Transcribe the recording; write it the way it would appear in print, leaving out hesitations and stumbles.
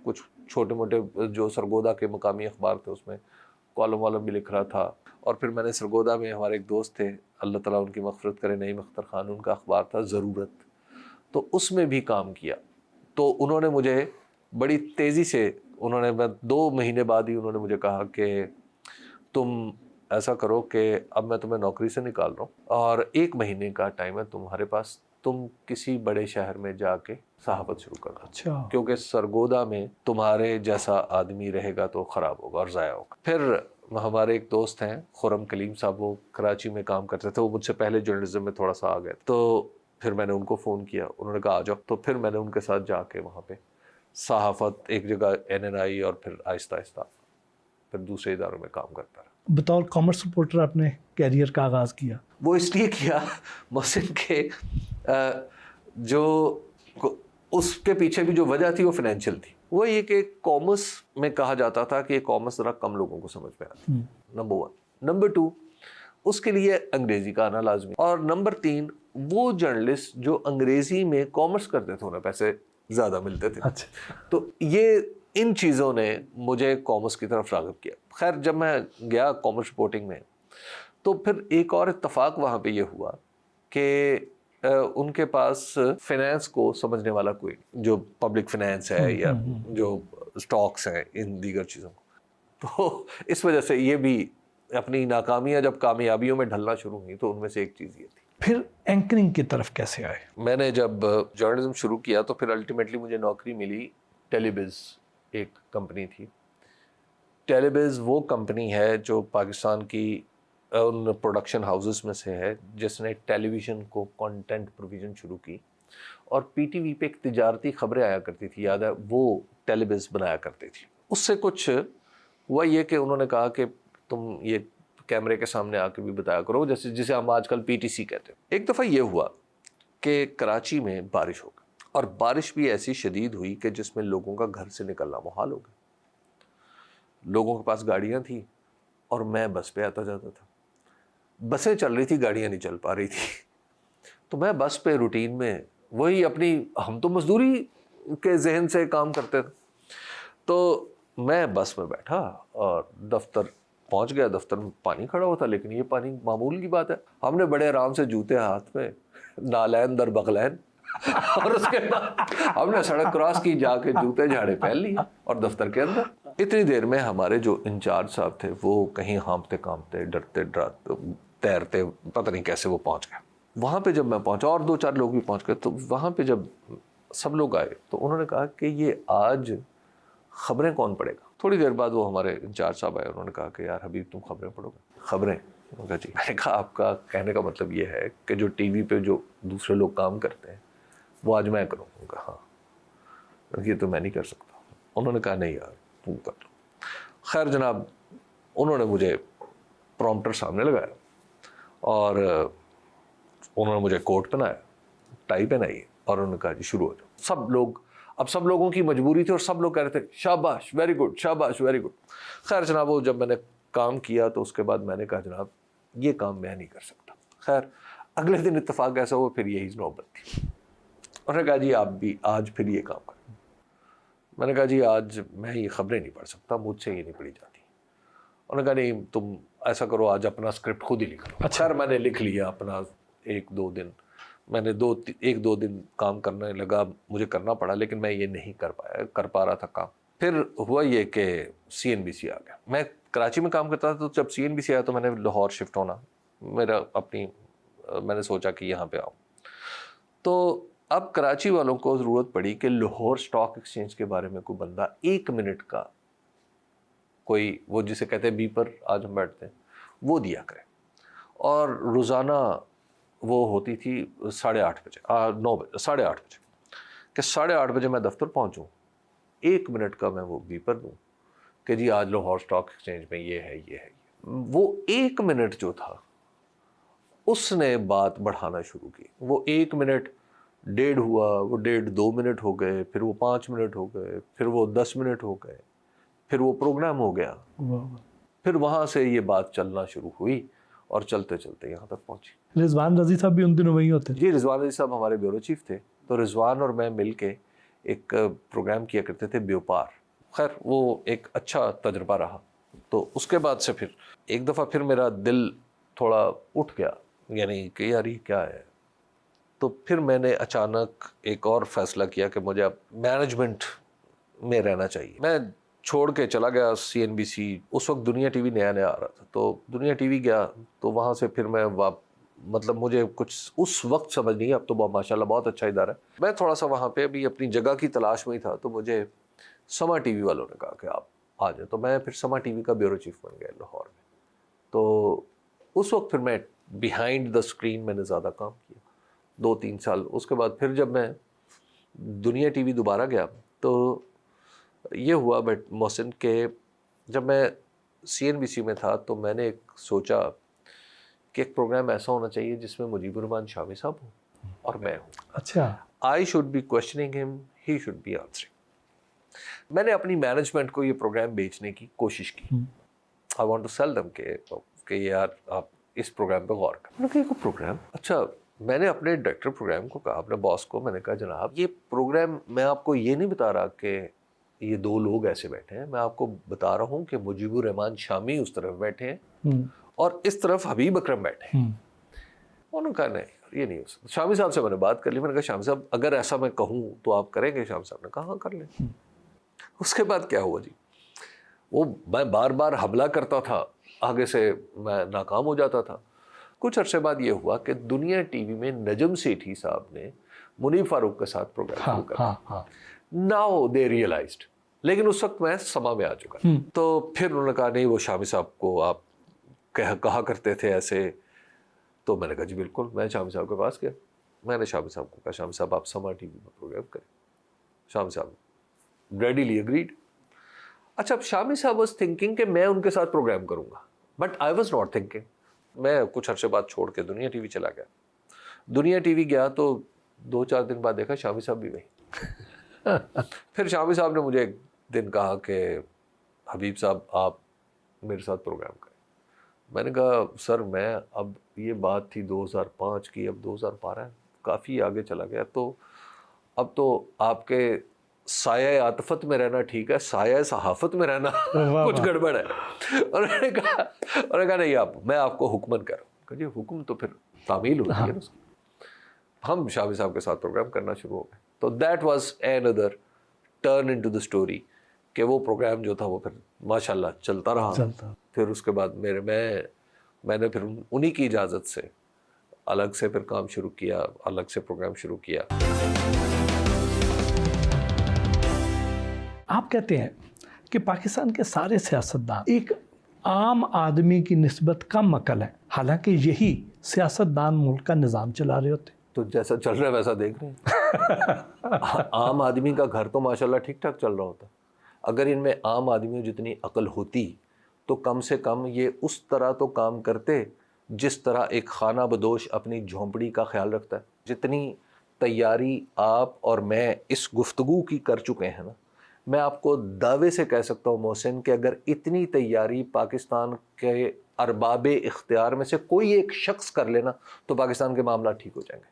کچھ چھوٹے موٹے جو سرگودا کے مقامی اخبار تھے اس میں کالم والم بھی لکھ رہا تھا. اور پھر میں نے سرگودا میں ہمارے ایک دوست تھے, اللہ تعالیٰ ان کی مغفرت کرے, نعیم اختر خان, ان کا اخبار تھا ضرورت, تو اس میں بھی کام کیا. تو انہوں نے مجھے بڑی تیزی سے میں 2 مہینے بعد ہی انہوں نے مجھے کہا کہ تم ایسا کرو کہ اب میں تمہیں نوکری سے نکال رہا ہوں اور 1 مہینے کا ٹائم ہے تمہارے پاس, تم کسی بڑے شہر میں جا کے صحافت شروع کر دو. اچھا. کیونکہ سرگودا میں تمہارے جیسا آدمی رہے گا تو خراب ہوگا اور ضائع ہوگا. پھر ہمارے ایک دوست ہیں خرم کلیم صاحب, وہ کراچی میں کام کرتے تھے, وہ مجھ سے پہلے جرنلزم میں تھوڑا سا آ گئے. تو پھر میں نے ان کو فون کیا, انہوں نے کہا آ جاؤ. تو پھر میں نے ان کے ساتھ جا کے وہاں پہ صحافت ایک جگہ NNI اور پھر آہستہ آہستہ پھر دوسرے اداروں میں کام کرتا رہا. بطور کامرس رپورٹر آپ نے کیریئر کا آغاز کیا؟ وہ اس لیے کیا محسن کہ جو اس کے پیچھے بھی جو وجہ تھی وہ فائنینشیل تھی. وہ یہ کہ کامرس میں کہا جاتا تھا کہ کامرس ذرا کم لوگوں کو سمجھ میں آتی, نمبر 1. نمبر 2, اس کے لیے انگریزی کا آنا لازمی. اور نمبر 3, وہ جرنلسٹ جو انگریزی میں کامرس کرتے تھے انہیں پیسے زیادہ ملتے تھے. تو یہ ان چیزوں نے مجھے کامرس کی طرف راغب کیا. خیر جب میں گیا کامرس رپورٹنگ میں تو پھر ایک اور اتفاق وہاں پہ یہ ہوا کہ ان کے پاس فائنینس کو سمجھنے والا کوئی نہیں, جو پبلک فائنینس ہے یا جو سٹاکس ہیں ان دیگر چیزوں کو. تو اس وجہ سے یہ بھی اپنی ناکامیاں جب کامیابیوں میں ڈھلنا شروع ہوئی تو ان میں سے ایک چیز یہ تھی. پھر اینکرنگ کی طرف کیسے آئے؟ میں نے جب جرنلزم شروع کیا تو پھر الٹیمیٹلی مجھے نوکری ملی. ٹیلی بز ایک کمپنی تھی. ٹیلی بز وہ کمپنی ہے جو پاکستان کی ان پروڈکشن ہاؤسز میں سے ہے جس نے ٹیلی ویژن کو کنٹینٹ پروویژن شروع کی, اور PTV پہ ایک تجارتی خبریں آیا کرتی تھی, یاد ہے, وہ ٹیلی بز بنایا کرتی تھی. اس سے کچھ ہوا یہ کہ انہوں نے کہا کہ تم یہ کیمرے کے سامنے آ کے بھی بتایا کرو, جسے ہم آج کل PTC کہتے ہیں. ایک دفعہ یہ ہوا کہ کراچی میں بارش ہو گئی, اور بارش بھی ایسی شدید ہوئی کہ جس میں لوگوں کا گھر سے نکلنا محال ہو گیا. لوگوں کے پاس گاڑیاں تھیں اور میں بس پہ آتا جاتا تھا. بسیں چل رہی تھی, گاڑیاں نہیں چل پا رہی تھی. تو میں بس پہ روٹین میں وہی اپنی, ہم تو مزدوری کے ذہن سے کام کرتے تھے, تو میں بس میں بیٹھا اور دفتر پہنچ گیا. دفتر میں پانی کھڑا ہوا تھا, لیکن یہ پانی معمول کی بات ہے. ہم نے بڑے آرام سے جوتے ہاتھ میں, نالین در بغلین, اور اس کے بعد ہم نے سڑک کراس کی, جا کے جوتے جھاڑے پہن لیے اور دفتر کے اندر. اتنی دیر میں ہمارے جو انچارج صاحب تھے وہ کہیں ہانپتے کانپتے ڈرتے ڈراتے تیرتے پتہ نہیں کیسے وہ پہنچ گئے. وہاں پہ جب میں پہنچا اور 2-4 لوگ بھی پہنچ گئے, تو وہاں پہ جب سب لوگ آئے تو انہوں نے کہا کہ یہ آج خبریں کون پڑھے گا. تھوڑی دیر بعد وہ ہمارے انچارج صاحب آئے, انہوں نے کہا کہ یار حبیب تم خبریں پڑھو گے. خبریں؟ انہوں نے کہا جی. میں نے کہا آپ کا کہنے کا مطلب یہ ہے کہ جو ٹی وی پہ جو دوسرے لوگ کام کرتے ہیں وہ آج میں کروں. انہوں نے کہا ہاں. یہ تو میں نہیں کر سکتا. انہوں نے کہا نہیں یار تم کر لو. خیر جناب, انہوں نے مجھے پرومپٹر سامنے لگایا اور انہوں نے مجھے کوٹ پہنایا, ٹائی پہنائی, اور انہوں نے کہا جی شروع ہو جاؤ. سب لوگ, اب سب لوگوں کی مجبوری تھی اور سب لوگ کہہ رہے تھے شاباش ویری گڈ, شاباش ویری گڈ. خیر جناب, وہ جب میں نے کام کیا تو اس کے بعد میں نے کہا جناب یہ کام میں نہیں کر سکتا. خیر اگلے دن اتفاق ایسا ہوا, پھر یہی نوبت تھی. انہوں نے کہا جی آپ بھی آج پھر یہ کام کریں. میں نے کہا جی آج میں یہ خبریں نہیں پڑھ سکتا, مجھ سے یہ نہیں پڑھی جاتی. انہوں نے کہا نہیں تم ایسا کرو آج اپنا اسکرپٹ خود ہی لکھ لو. خیر میں نے لکھ لیا اپنا 1-2 دن. میں نے 1-2 دن کام کرنے لگا, مجھے کرنا پڑا, لیکن میں یہ نہیں کر پا رہا تھا کام. پھر ہوا یہ کہ CNBC آ گیا. میں کراچی میں کام کرتا تھا, تو جب CNBC آیا تو میں نے لاہور شفٹ ہونا, میں نے سوچا کہ یہاں پہ آؤں. تو اب کراچی والوں کو ضرورت پڑی کہ لاہور اسٹاک ایکسچینج کے بارے میں کوئی بندہ 1 منٹ کا کوئی, وہ جسے کہتے ہیں بیپر آج ہم بیٹھتے ہیں, وہ دیا کرے. اور روزانہ وہ ہوتی تھی 8:30 بجے, 9 بجے, 8:30 بجے, کہ 8:30 بجے میں دفتر پہنچوں, 1 منٹ کا میں وہ بیپر دوں کہ جی آج لاہور اسٹاک ایکسچینج میں یہ ہے یہ ہے. وہ 1 منٹ جو تھا اس نے بات بڑھانا شروع کی. وہ 1 منٹ 1.5 ہوا, وہ 1.5 2 منٹ ہو گئے, پھر وہ 5 منٹ ہو گئے, پھر وہ 10 منٹ ہو گئے, پھر وہ پروگرام ہو گیا. پھر وہاں سے یہ بات چلنا شروع ہوئی اور چلتے چلتے یہاں تک پہنچی. رضوان رضی صاحب بھی ان دنوں وہی ہوتے؟ جی رضوان رضی صاحب ہمارے بیورو چیف تھے. تو رضوان اور میں مل کے ایک پروگرام کیا کرتے تھے بیوپار. خیر وہ ایک اچھا تجربہ رہا. تو اس کے بعد سے پھر ایک دفعہ پھر میرا دل تھوڑا اٹھ گیا, یعنی کہ یار یہ کیا ہے. تو پھر میں نے اچانک ایک اور فیصلہ کیا کہ مجھے اب مینجمنٹ میں رہنا چاہیے. میں چھوڑ کے چلا گیا CNBC. اس وقت دنیا ٹی وی نیا نیا آ رہا تھا, تو دنیا ٹی وی گیا. تو وہاں سے پھر میں مطلب مجھے کچھ اس وقت سمجھ نہیں, اب تو ماشاءاللہ بہت اچھا ادارہ ہے. میں تھوڑا سا وہاں پہ ابھی اپنی جگہ کی تلاش میں ہی تھا, تو مجھے سما ٹی وی والوں نے کہا کہ آپ آ جائیں. تو میں پھر سما ٹی وی کا بیورو چیف بن گیا لاہور میں. تو اس وقت پھر میں بیہائنڈ دا اسکرین میں نے زیادہ کام کیا 2-3 سال. اس کے بعد پھر جب میں دنیا ٹی وی دوبارہ گیا تو یہ ہوا بٹ محسن کہ جب میں CNBC میں تھا تو میں نے ایک سوچا کہ ایک پروگرام ایسا ہونا چاہیے جس میں مجیب الرحمان شامی صاحب ہوں اور میں ہوں. اچھا. I should be questioning him, he should be answering. میں نے اپنی مینجمنٹ کو یہ پروگرام بیچنے کی کوشش کی. I want to sell them کہ یار آپ اس پروگرام پہ غور کریں. میں نے کہا یہ پروگرام اچھا. میں نے اپنے ڈائریکٹر پروگرام کو کہا, اپنے باس کو, میں نے کہا جناب یہ پروگرام میں آپ کو یہ نہیں بتا رہا کہ یہ 2 لوگ ایسے بیٹھے ہیں, میں آپ کو بتا رہا ہوں کہ مجیب الرحمان شامی اس طرف بیٹھے ہیں اور اس طرف حبیب اکرم بیٹھے ہیں. انہوں نے کہا نہیں یہ نہیں ہو سکتا. شامی صاحب سے میں نے بات کر لی. میں نے کہا شامی صاحب اگر ایسا میں کہوں تو آپ کریں گے؟ شامی صاحب نے کہا ہاں کر لیں. اس کے بعد کیا ہوا جی, وہ میں بار بار حملہ کرتا تھا, آگے سے میں ناکام ہو جاتا تھا. کچھ عرصے بعد یہ ہوا کہ دنیا ٹی وی میں نجم سیٹھی صاحب نے منیب فاروق کے ساتھ پروگرام شروع کر. ناؤ دے ریئلائزڈ, لیکن اس وقت میں سما میں آ چکا. تو پھر انہوں نے کہا نہیں وہ شامی صاحب کو آپ کہا کرتے تھے ایسے. تو میں نے کہا جی بالکل. میں شامی صاحب کے پاس گیا, میں نے شامی صاحب کو کہا شامی صاحب آپ سما ٹی وی میں پروگرام کریں. شامی صاحب ریڈیلی اگریڈ. اچھا شامی صاحب واز تھنکنگ کہ میں ان کے ساتھ پروگرام کروں گا, but I was not thinking. میں کچھ عرصے بعد چھوڑ کے دنیا ٹی وی چلا گیا. دنیا ٹی وی گیا تو 2-4 دن بعد دیکھا شامی صاحب بھی وہیں. پھر شامی صاحب نے مجھے ایک دن کہا کہ حبیب صاحب آپ میرے ساتھ پروگرام کریں. میں نے کہا سر میں اب یہ بات تھی 2005 کی, اب 2012 کافی آگے چلا گیا, تو اب تو آپ کے سایہ عاطفت میں رہنا ٹھیک ہے, سایہ صحافت میں رہنا کچھ گڑبڑ ہے. اور میں نے کہا نہیں میں آپ کو حکمن کر رہا ہوں. کہ جی حکم تو پھر تعمیل ہوتی ہے نا. ہم شامی صاحب کے ساتھ پروگرام کرنا شروع ہو گئے. تو that was another turn into the story کہ وہ پروگرام جو تھا وہ پھر ماشاءاللہ چلتا رہا. پھر اس کے بعد میں نے پھر انہی کی اجازت سے الگ سے پھر کام شروع کیا, الگ سے پروگرام شروع کیا. آپ کہتے ہیں کہ پاکستان کے سارے سیاستدان ایک عام آدمی کی نسبت کم عقل ہیں, حالانکہ یہی سیاستدان ملک کا نظام چلا رہے ہوتے. تو جیسا چل رہا ہے ویسا دیکھ رہے ہیں. عام آدمی کا گھر تو ماشاءاللہ ٹھیک ٹھاک چل رہا ہوتا. اگر ان میں عام آدمیوں جتنی عقل ہوتی تو کم سے کم یہ اس طرح تو کام کرتے جس طرح ایک خانہ بدوش اپنی جھونپڑی کا خیال رکھتا ہے. جتنی تیاری آپ اور میں اس گفتگو کی کر چکے ہیں نا, میں آپ کو دعوے سے کہہ سکتا ہوں محسن کہ اگر اتنی تیاری پاکستان کے ارباب اختیار میں سے کوئی ایک شخص کر لینا تو پاکستان کے معاملات ٹھیک ہو جائیں گے.